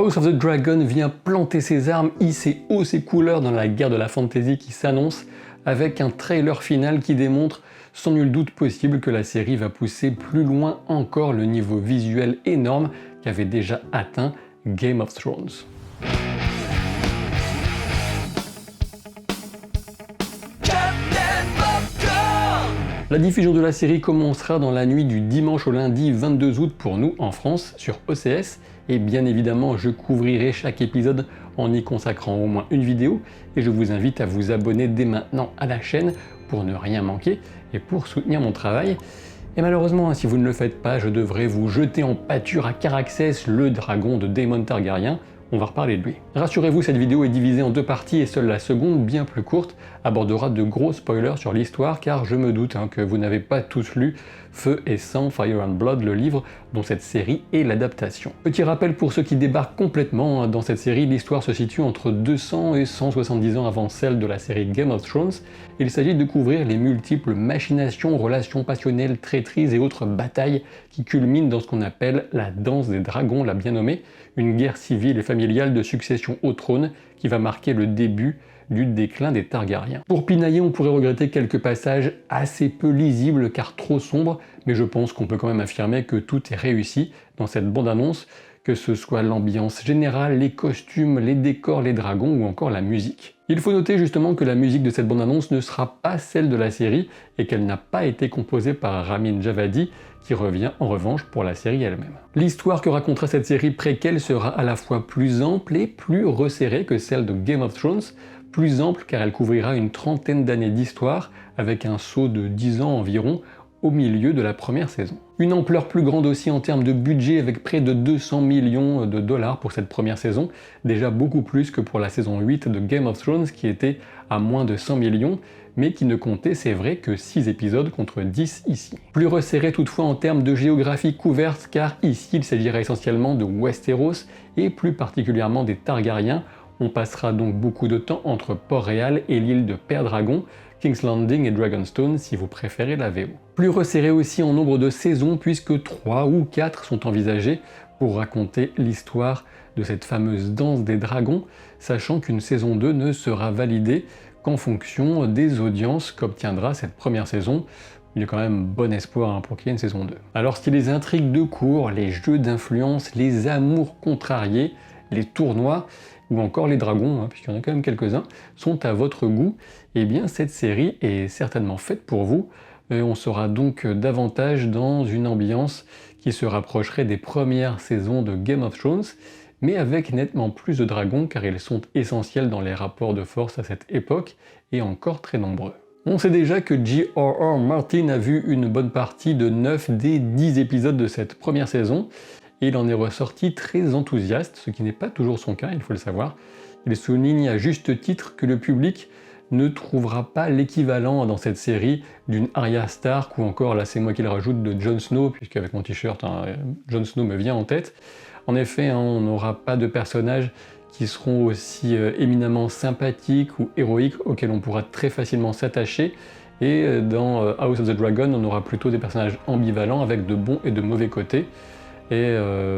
House of the Dragon vient planter ses armes, hisser haut ses couleurs dans la guerre de la fantasy qui s'annonce, avec un trailer final qui démontre sans nul doute possible que la série va pousser plus loin encore le niveau visuel énorme qu'avait déjà atteint Game of Thrones. La diffusion de la série commencera dans la nuit du dimanche au lundi 22 août pour nous en France sur OCS, et bien évidemment je couvrirai chaque épisode en y consacrant au moins une vidéo, et je vous invite à vous abonner dès maintenant à la chaîne pour ne rien manquer et pour soutenir mon travail. Et malheureusement, si vous ne le faites pas, je devrais vous jeter en pâture à Caraxès, le dragon de Daemon Targaryen. On va reparler de lui. Rassurez-vous, cette vidéo est divisée en 2 parties et seule la seconde, bien plus courte, abordera de gros spoilers sur l'histoire, car je me doute que vous n'avez pas tous lu Feu et Sang, Fire and Blood, le livre dont cette série est l'adaptation. Petit rappel pour ceux qui débarquent complètement, dans cette série, l'histoire se situe entre 200 et 170 ans avant celle de la série Game of Thrones. Il s'agit de couvrir les multiples machinations, relations passionnelles, traîtrises et autres batailles qui culminent dans ce qu'on appelle la danse des dragons, la bien nommée, une guerre civile et familiale de succession au trône qui va marquer le début du déclin des Targaryens. Pour pinailler, on pourrait regretter quelques passages assez peu lisibles car trop sombres, mais je pense qu'on peut quand même affirmer que tout est réussi dans cette bande-annonce, que ce soit l'ambiance générale, les costumes, les décors, les dragons ou encore la musique. Il faut noter justement que la musique de cette bande-annonce ne sera pas celle de la série et qu'elle n'a pas été composée par Ramin Djawadi, qui revient en revanche pour la série elle-même. L'histoire que racontera cette série préquelle sera à la fois plus ample et plus resserrée que celle de Game of Thrones, plus ample car elle couvrira une trentaine d'années d'histoire avec un saut de 10 ans environ au milieu de la première saison. Une ampleur plus grande aussi en termes de budget avec près de 200 millions de dollars pour cette première saison, déjà beaucoup plus que pour la saison 8 de Game of Thrones qui était à moins de 100 millions, mais qui ne comptait, c'est vrai, que 6 épisodes contre 10 ici. Plus resserré toutefois en termes de géographie couverte, car ici il s'agira essentiellement de Westeros et plus particulièrement des Targaryens. On passera donc beaucoup de temps entre Port-Réal et l'île de Père-Dragon, King's Landing et Dragonstone si vous préférez la VO. Plus resserré aussi en nombre de saisons puisque 3 ou 4 sont envisagées pour raconter l'histoire de cette fameuse danse des dragons, sachant qu'une saison 2 ne sera validée qu'en fonction des audiences qu'obtiendra cette première saison. Il y a quand même bon espoir pour qu'il y ait une saison 2. Alors si les intrigues de cour, les jeux d'influence, les amours contrariés, les tournois, ou encore les dragons, puisqu'il y en a quand même quelques-uns, sont à votre goût, eh bien cette série est certainement faite pour vous. Et on sera donc davantage dans une ambiance qui se rapprocherait des premières saisons de Game of Thrones, mais avec nettement plus de dragons car ils sont essentiels dans les rapports de force à cette époque et encore très nombreux. On sait déjà que J.R.R. Martin a vu une bonne partie de 9 des 10 épisodes de cette première saison, et il en est ressorti très enthousiaste, ce qui n'est pas toujours son cas, il faut le savoir. Il souligne à juste titre que le public ne trouvera pas l'équivalent dans cette série d'une Arya Stark ou encore, là c'est moi qui le rajoute, de Jon Snow, puisque avec mon t-shirt, Jon Snow me vient en tête. En effet, on n'aura pas de personnages qui seront aussi éminemment sympathiques ou héroïques auxquels on pourra très facilement s'attacher. Et dans House of the Dragon, on aura plutôt des personnages ambivalents avec de bons et de mauvais côtés. Et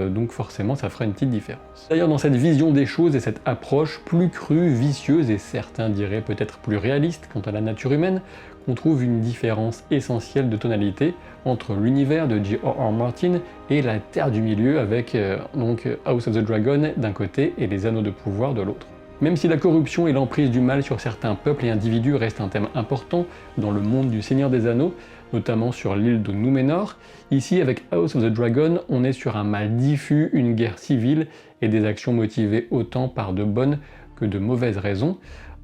donc forcément ça fera une petite différence. D'ailleurs dans cette vision des choses et cette approche plus crue, vicieuse et certains diraient peut-être plus réaliste quant à la nature humaine, qu'on trouve une différence essentielle de tonalité entre l'univers de J.R.R. Martin et la Terre du Milieu avec donc House of the Dragon d'un côté et les Anneaux de Pouvoir de l'autre. Même si la corruption et l'emprise du mal sur certains peuples et individus restent un thème important dans le monde du Seigneur des Anneaux, notamment sur l'île de Númenor, ici avec House of the Dragon, on est sur un mal diffus, une guerre civile et des actions motivées autant par de bonnes que de mauvaises raisons,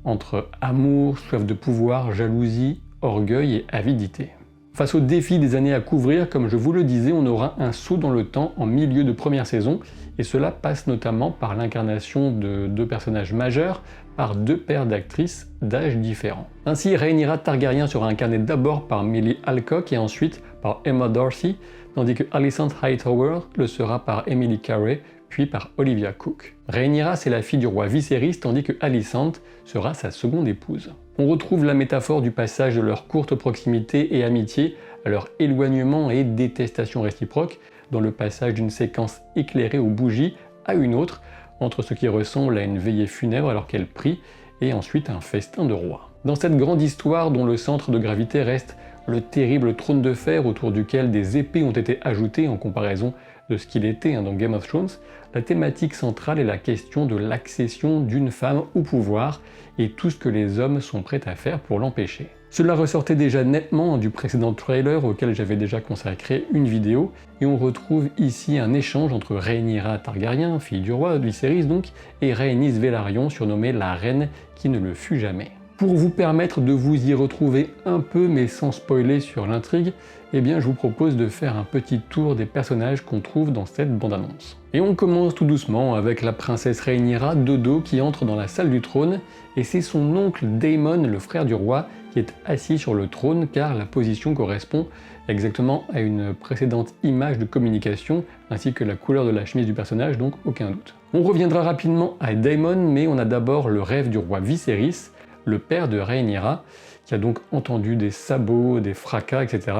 entre amour, soif de pouvoir, jalousie, orgueil et avidité. Face aux défis des années à couvrir, comme je vous le disais, on aura un saut dans le temps en milieu de première saison, et cela passe notamment par l'incarnation de 2 personnages majeurs, par 2 paires d'actrices d'âge différents. Ainsi, Rhaenyra Targaryen sera incarnée d'abord par Millie Alcock et ensuite par Emma Darcy, tandis que Alicent Hightower le sera par Emily Carey, puis par Olivia Cook. Rhaenyra, c'est la fille du roi Viserys, tandis que Alicent sera sa seconde épouse. On retrouve la métaphore du passage de leur courte proximité et amitié à leur éloignement et détestation réciproque, dans le passage d'une séquence éclairée aux bougies à une autre, entre ce qui ressemble à une veillée funèbre alors qu'elle prie, et ensuite un festin de roi. Dans cette grande histoire dont le centre de gravité reste le terrible trône de fer autour duquel des épées ont été ajoutées en comparaison de ce qu'il était dans Game of Thrones, la thématique centrale est la question de l'accession d'une femme au pouvoir et tout ce que les hommes sont prêts à faire pour l'empêcher. Cela ressortait déjà nettement du précédent trailer auquel j'avais déjà consacré une vidéo, et on retrouve ici un échange entre Rhaenyra Targaryen, fille du roi Viserys donc, et Rhaenys Velaryon, surnommée la reine qui ne le fut jamais. Pour vous permettre de vous y retrouver un peu mais sans spoiler sur l'intrigue, eh bien je vous propose de faire un petit tour des personnages qu'on trouve dans cette bande-annonce. Et on commence tout doucement avec la princesse Rhaenyra de dos qui entre dans la salle du trône, et c'est son oncle Daemon, le frère du roi, qui est assis sur le trône car la position correspond exactement à une précédente image de communication, ainsi que la couleur de la chemise du personnage, donc aucun doute. On reviendra rapidement à Daemon, mais on a d'abord le rêve du roi Viserys, le père de Rhaenyra, qui a donc entendu des sabots, des fracas, etc.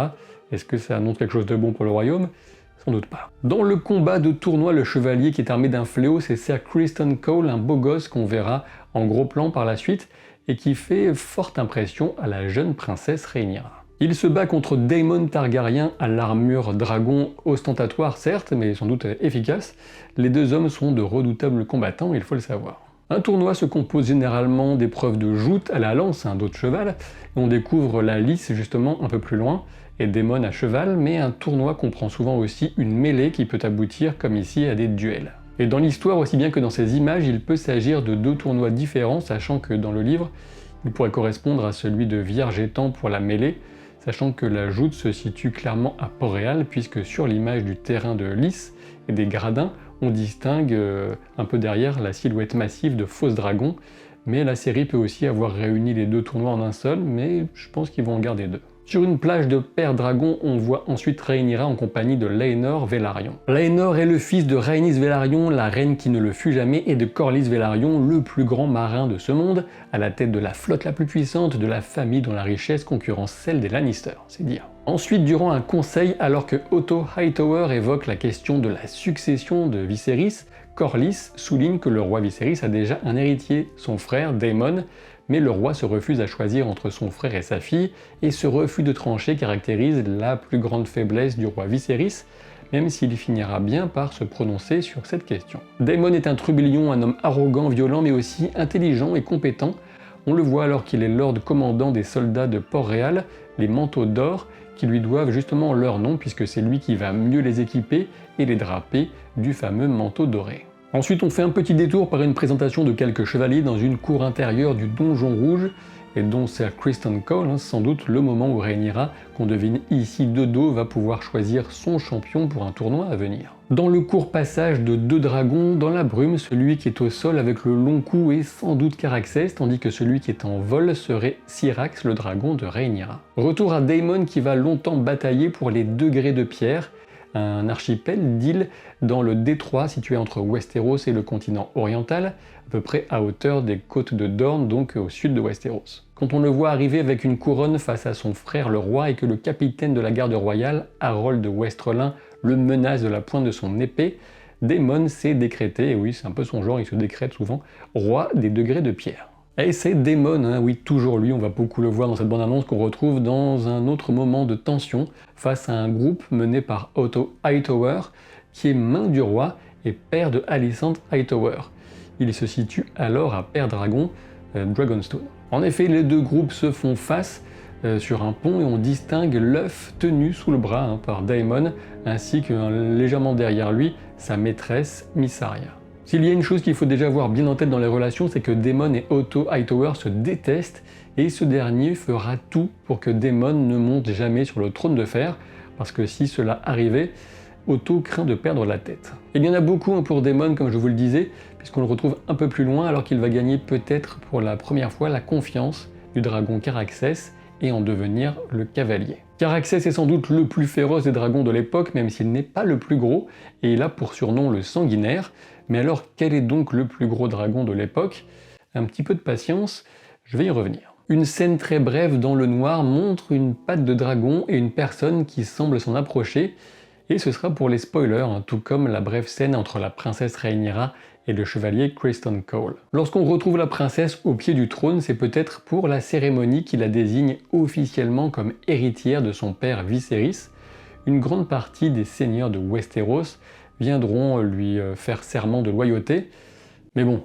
Est-ce que ça annonce quelque chose de bon pour le royaume? Sans doute pas. Dans le combat de tournoi, le chevalier qui est armé d'un fléau, c'est Ser Criston Cole, un beau gosse qu'on verra en gros plan par la suite, et qui fait forte impression à la jeune princesse Rhaenyra. Il se bat contre Daemon Targaryen à l'armure dragon ostentatoire certes, mais sans doute efficace. Les deux hommes sont de redoutables combattants, il faut le savoir. Un tournoi se compose généralement d'épreuves de joute à la lance, un dos de cheval, et on découvre la lice justement un peu plus loin, et Daemon à cheval, mais un tournoi comprend souvent aussi une mêlée qui peut aboutir, comme ici, à des duels. Et dans l'histoire, aussi bien que dans ces images, il peut s'agir de deux tournois différents, sachant que dans le livre, il pourrait correspondre à celui de Vierge-Étang pour la mêlée, sachant que la joute se situe clairement à Port-Réal, puisque sur l'image du terrain de lice et des gradins, on distingue un peu derrière la silhouette massive de Fausse Dragon, mais la série peut aussi avoir réuni les deux tournois en un seul, mais je pense qu'ils vont en garder deux. Sur une plage de Père Dragon, on voit ensuite Rhaenyra en compagnie de Laenor Velaryon. Laenor est le fils de Rhaenys Velaryon, la reine qui ne le fut jamais, et de Corlys Velaryon, le plus grand marin de ce monde, à la tête de la flotte la plus puissante, de la famille dont la richesse concurrence celle des Lannister, c'est dire. Ensuite, durant un conseil, alors que Otto Hightower évoque la question de la succession de Viserys, Corlys souligne que le roi Viserys a déjà un héritier, son frère Daemon, mais le roi se refuse à choisir entre son frère et sa fille, et ce refus de trancher caractérise la plus grande faiblesse du roi Viserys, même s'il finira bien par se prononcer sur cette question. Daemon est un trublion, un homme arrogant, violent, mais aussi intelligent et compétent. On le voit alors qu'il est lord commandant des soldats de Port-Réal, les Manteaux d'Or, qui lui doivent justement leur nom, puisque c'est lui qui va mieux les équiper et les draper du fameux manteau doré. Ensuite, on fait un petit détour par une présentation de quelques chevaliers dans une cour intérieure du Donjon Rouge, et dont Ser Criston Cole, sans doute le moment où Rhaenyra, qu'on devine ici de dos, va pouvoir choisir son champion pour un tournoi à venir. Dans le court passage de deux dragons, dans la brume, celui qui est au sol avec le long cou est sans doute Caraxès, tandis que celui qui est en vol serait Syrax, le dragon de Rhaenyra. Retour à Daemon qui va longtemps batailler pour les degrés de pierre, un archipel d'îles dans le détroit situé entre Westeros et le continent oriental, à peu près à hauteur des côtes de Dorne, donc au sud de Westeros. Quand on le voit arriver avec une couronne face à son frère le roi et que le capitaine de la garde royale, Harold de Westrelin, le menace de la pointe de son épée, Daemon s'est décrété, et oui c'est un peu son genre, il se décrète souvent, roi des degrés de pierre. Et c'est Daemon, hein, oui, toujours lui, on va beaucoup le voir dans cette bande-annonce qu'on retrouve dans un autre moment de tension face à un groupe mené par Otto Hightower, qui est main du roi et père de Alicent Hightower. Il se situe alors à Père Dragon, Dragonstone. En effet, les deux groupes se font face sur un pont et on distingue l'œuf tenu sous le bras par Daemon, ainsi que légèrement derrière lui, sa maîtresse Mysaria. S'il y a une chose qu'il faut déjà avoir bien en tête dans les relations, c'est que Daemon et Otto Hightower se détestent, et ce dernier fera tout pour que Daemon ne monte jamais sur le trône de fer, parce que si cela arrivait, Otto craint de perdre la tête. Il y en a beaucoup pour Daemon, comme je vous le disais, puisqu'on le retrouve un peu plus loin, alors qu'il va gagner peut-être pour la première fois la confiance du dragon Caraxès, et en devenir le cavalier. Caraxès est sans doute le plus féroce des dragons de l'époque, même s'il n'est pas le plus gros, et il a pour surnom le sanguinaire. Mais alors, quel est donc le plus gros dragon de l'époque? Un petit peu de patience, je vais y revenir. Une scène très brève dans le noir montre une patte de dragon et une personne qui semble s'en approcher, et ce sera pour les spoilers, tout comme la brève scène entre la princesse Rhaenyra et le chevalier Criston Cole. Lorsqu'on retrouve la princesse au pied du trône, c'est peut-être pour la cérémonie qui la désigne officiellement comme héritière de son père Viserys. Une grande partie des seigneurs de Westeros viendront lui faire serment de loyauté, mais bon,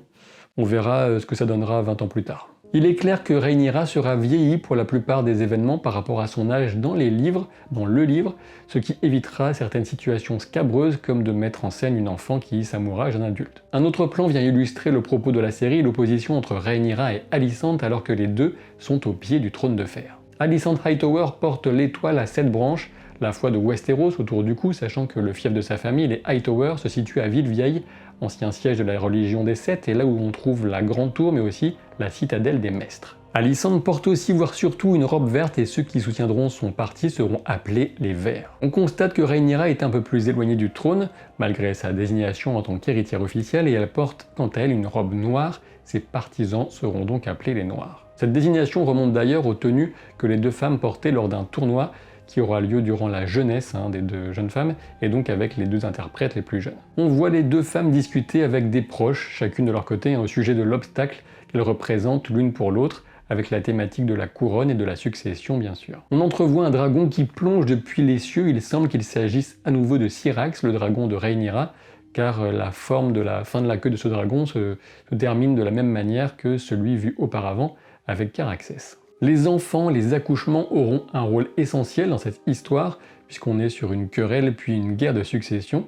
on verra ce que ça donnera 20 ans plus tard. Il est clair que Rhaenyra sera vieillie pour la plupart des événements par rapport à son âge dans le livre, ce qui évitera certaines situations scabreuses comme de mettre en scène une enfant qui s'amourra à un adulte. Un autre plan vient illustrer le propos de la série, l'opposition entre Rhaenyra et Alicent alors que les deux sont au pied du trône de fer. Alicent Hightower porte l'étoile à 7 branches, la foi de Westeros autour du cou, sachant que le fief de sa famille, les Hightower, se situe à Villevieille, ancien siège de la religion des Sept, et là où on trouve la grande tour, mais aussi la citadelle des Maestres. Alicent porte aussi, voire surtout, une robe verte, et ceux qui soutiendront son parti seront appelés les Verts. On constate que Rhaenyra est un peu plus éloignée du trône, malgré sa désignation en tant qu'héritière officielle, et elle porte quant à elle une robe noire, ses partisans seront donc appelés les Noirs. Cette désignation remonte d'ailleurs aux tenues que les deux femmes portaient lors d'un tournoi qui aura lieu durant la jeunesse des deux jeunes femmes, et donc avec les deux interprètes les plus jeunes. On voit les deux femmes discuter avec des proches, chacune de leur côté, au sujet de l'obstacle qu'elles représentent l'une pour l'autre, avec la thématique de la couronne et de la succession bien sûr. On entrevoit un dragon qui plonge depuis les cieux, il semble qu'il s'agisse à nouveau de Syrax, le dragon de Rhaenyra, car la forme de la fin de la queue de ce dragon se termine de la même manière que celui vu auparavant avec Caraxès. Les enfants, les accouchements auront un rôle essentiel dans cette histoire, puisqu'on est sur une querelle puis une guerre de succession.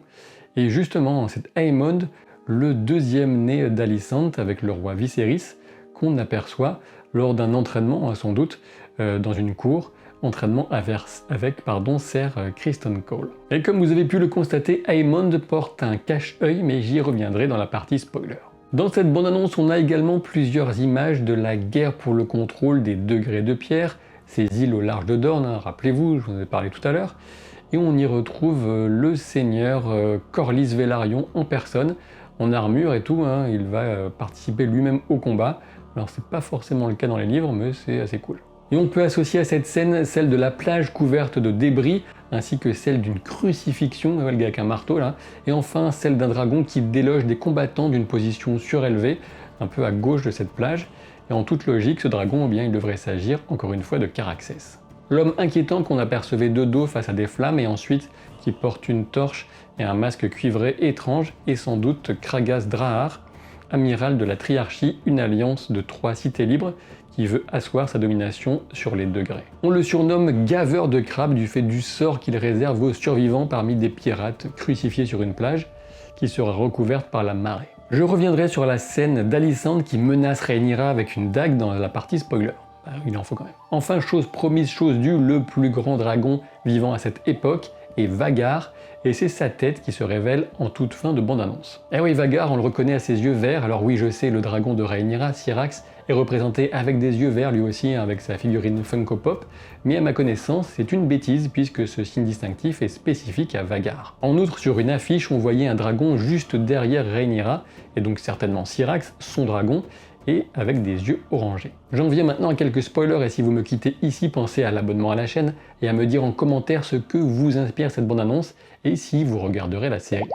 Et justement, c'est Aemond, le deuxième né d'Alicent avec le roi Viserys, qu'on aperçoit lors d'un entraînement, sans doute, dans une cour, entraînement avec Ser Criston Cole. Et comme vous avez pu le constater, Aemond porte un cache-œil, mais j'y reviendrai dans la partie spoiler. Dans cette bande-annonce, on a également plusieurs images de la guerre pour le contrôle des degrés de pierre, ces îles au large de Dorne, rappelez-vous, je vous en ai parlé tout à l'heure, et on y retrouve le seigneur Corlys Velaryon en personne, en armure et tout, il va participer lui-même au combat. Alors c'est pas forcément le cas dans les livres, mais c'est assez cool. Et on peut associer à cette scène celle de la plage couverte de débris, ainsi que celle d'une crucifixion, le gars avec un marteau là, et enfin celle d'un dragon qui déloge des combattants d'une position surélevée, un peu à gauche de cette plage, et en toute logique, ce dragon, eh bien, il devrait s'agir encore une fois de Caraxès. L'homme inquiétant qu'on apercevait de dos face à des flammes, et ensuite qui porte une torche et un masque cuivré étrange, est sans doute Kragas Drahar, amiral de la Triarchie, une alliance de 3 cités libres, qui veut asseoir sa domination sur les degrés. On le surnomme gaveur de crabes du fait du sort qu'il réserve aux survivants parmi des pirates crucifiés sur une plage qui sera recouverte par la marée. Je reviendrai sur la scène d'Alicent qui menace Rhaenyra avec une dague dans la partie spoiler. Il en faut quand même. Enfin, chose promise, chose due, le plus grand dragon vivant à cette époque est Vhagar, et c'est sa tête qui se révèle en toute fin de bande-annonce. Eh oui, Vhagar, on le reconnaît à ses yeux verts, alors oui, je sais, le dragon de Rhaenyra, Syrax, est représenté avec des yeux verts lui aussi, avec sa figurine Funko Pop, mais à ma connaissance, c'est une bêtise puisque ce signe distinctif est spécifique à Vhagar. En outre, sur une affiche, on voyait un dragon juste derrière Rhaenyra, et donc certainement Syrax, son dragon, et avec des yeux orangés. J'en viens maintenant à quelques spoilers, et si vous me quittez ici, pensez à l'abonnement à la chaîne, et à me dire en commentaire ce que vous inspire cette bande-annonce, et si vous regarderez la série.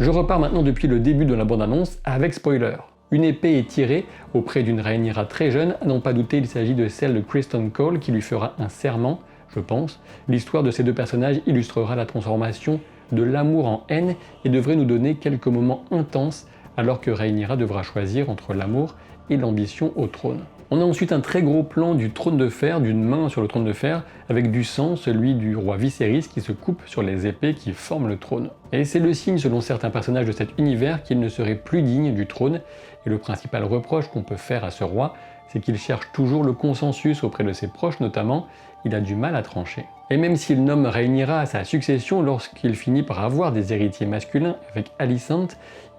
Je repars maintenant depuis le début de la bande-annonce avec spoiler. Une épée est tirée auprès d'une Rhaenyra très jeune, à n'en pas douter il s'agit de celle de Criston Cole qui lui fera un serment, je pense. L'histoire de ces deux personnages illustrera la transformation de l'amour en haine et devrait nous donner quelques moments intenses alors que Rhaenyra devra choisir entre l'amour et l'ambition au trône. On a ensuite un très gros plan du trône de fer, d'une main sur le trône de fer, avec du sang, celui du roi Viserys qui se coupe sur les épées qui forment le trône. Et c'est le signe selon certains personnages de cet univers qu'il ne serait plus digne du trône, et le principal reproche qu'on peut faire à ce roi, c'est qu'il cherche toujours le consensus auprès de ses proches notamment, il a du mal à trancher. Et même s'il nomme Rhaenyra à sa succession, lorsqu'il finit par avoir des héritiers masculins avec Alicent,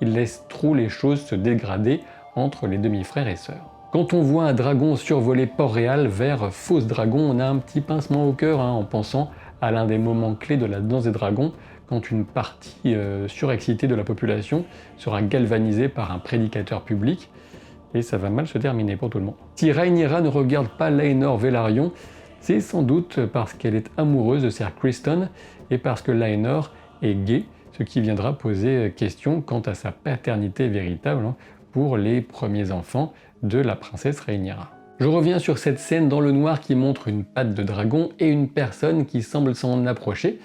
il laisse trop les choses se dégrader entre les demi-frères et sœurs. Quand on voit un dragon survoler Port-Réal vers Fausse Dragon, on a un petit pincement au cœur en pensant à l'un des moments clés de la danse des dragons, quand une partie surexcitée de la population sera galvanisée par un prédicateur public, et ça va mal se terminer pour tout le monde. Si Rhaenyra ne regarde pas Laenor Velaryon, c'est sans doute parce qu'elle est amoureuse de Ser Criston et parce que Laenor est gay, ce qui viendra poser question quant à sa paternité véritable pour les premiers enfants de la princesse Rhaenyra. Je reviens sur cette scène dans le noir qui montre une patte de dragon et une personne qui semble s'en approcher,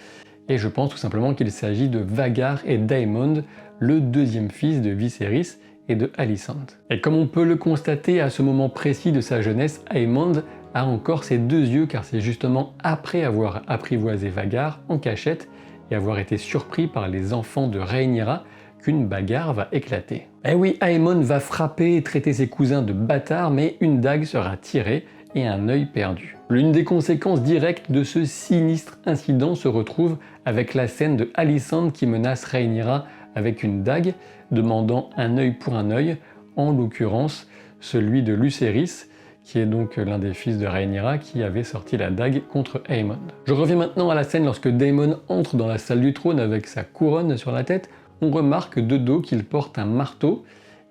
et je pense tout simplement qu'il s'agit de Vhagar et Daemon, le deuxième fils de Viserys et de Alicent. Et comme on peut le constater à ce moment précis de sa jeunesse, Aemond a encore ses deux yeux car c'est justement après avoir apprivoisé Vhagar en cachette et avoir été surpris par les enfants de Rhaenyra qu'une bagarre va éclater. Eh oui, Aemon va frapper et traiter ses cousins de bâtards, mais une dague sera tirée et un œil perdu. L'une des conséquences directes de ce sinistre incident se retrouve avec la scène de Alicent qui menace Rhaenyra avec une dague, demandant un œil pour un œil, en l'occurrence celui de Lucerys, qui est donc l'un des fils de Rhaenyra qui avait sorti la dague contre Aemon. Je reviens maintenant à la scène lorsque Daemon entre dans la salle du trône avec sa couronne sur la tête. On remarque de dos qu'il porte un marteau,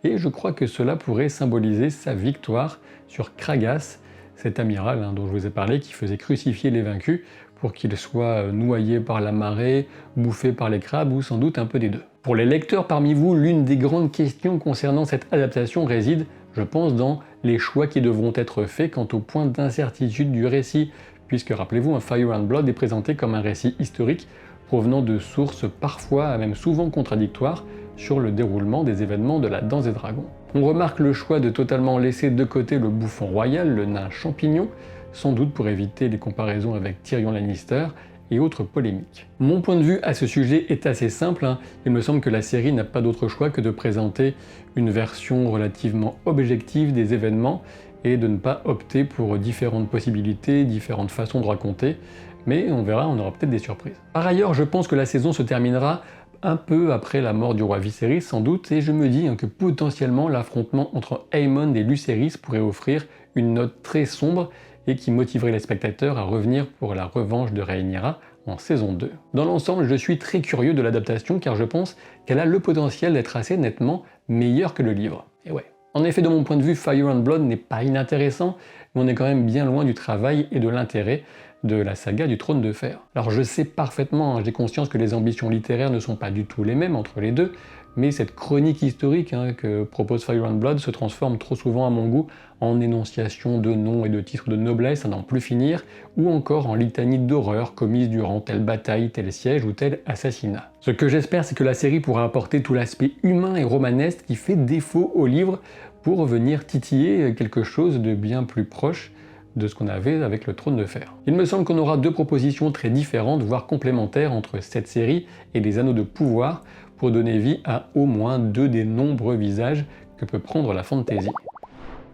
et je crois que cela pourrait symboliser sa victoire sur Kragas, cet amiral dont je vous ai parlé, qui faisait crucifier les vaincus pour qu'ils soient noyés par la marée, bouffés par les crabes, ou sans doute un peu des deux. Pour les lecteurs parmi vous, l'une des grandes questions concernant cette adaptation réside, je pense, dans les choix qui devront être faits quant au point d'incertitude du récit, puisque rappelez-vous, un Fire and Blood est présenté comme un récit historique provenant de sources parfois, même souvent contradictoires, sur le déroulement des événements de la Danse des Dragons. On remarque le choix de totalement laisser de côté le bouffon royal, le nain champignon, sans doute pour éviter les comparaisons avec Tyrion Lannister et autres polémiques. Mon point de vue à ce sujet est assez simple, il me semble que la série n'a pas d'autre choix que de présenter une version relativement objective des événements et de ne pas opter pour différentes possibilités, différentes façons de raconter, mais on verra, on aura peut-être des surprises. Par ailleurs, je pense que la saison se terminera un peu après la mort du roi Viserys sans doute, et je me dis que potentiellement l'affrontement entre Aemon et Lucerys pourrait offrir une note très sombre et qui motiverait les spectateurs à revenir pour la revanche de Rhaenyra en saison 2. Dans l'ensemble, je suis très curieux de l'adaptation car je pense qu'elle a le potentiel d'être assez nettement meilleure que le livre. Et ouais. En effet, de mon point de vue, Fire and Blood n'est pas inintéressant, mais on est quand même bien loin du travail et de l'intérêt de la saga du Trône de Fer. Alors je sais parfaitement, j'ai conscience que les ambitions littéraires ne sont pas du tout les mêmes entre les deux, mais cette chronique historique que propose Fire and Blood se transforme trop souvent à mon goût en énonciation de noms et de titres de noblesse à n'en plus finir, ou encore en litanie d'horreurs commises durant telle bataille, tel siège ou tel assassinat. Ce que j'espère, c'est que la série pourra apporter tout l'aspect humain et romanesque qui fait défaut au livre pour venir titiller quelque chose de bien plus proche de ce qu'on avait avec le Trône de Fer. Il me semble qu'on aura deux propositions très différentes, voire complémentaires entre cette série et les Anneaux de Pouvoir, pour donner vie à au moins deux des nombreux visages que peut prendre la fantasy.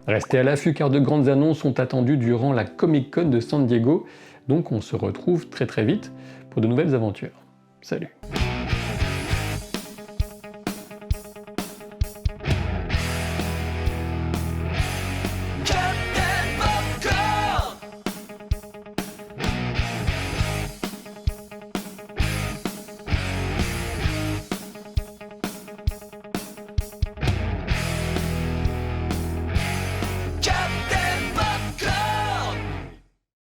Restez à l'affût car de grandes annonces sont attendues durant la Comic Con de San Diego, donc on se retrouve très vite pour de nouvelles aventures. Salut!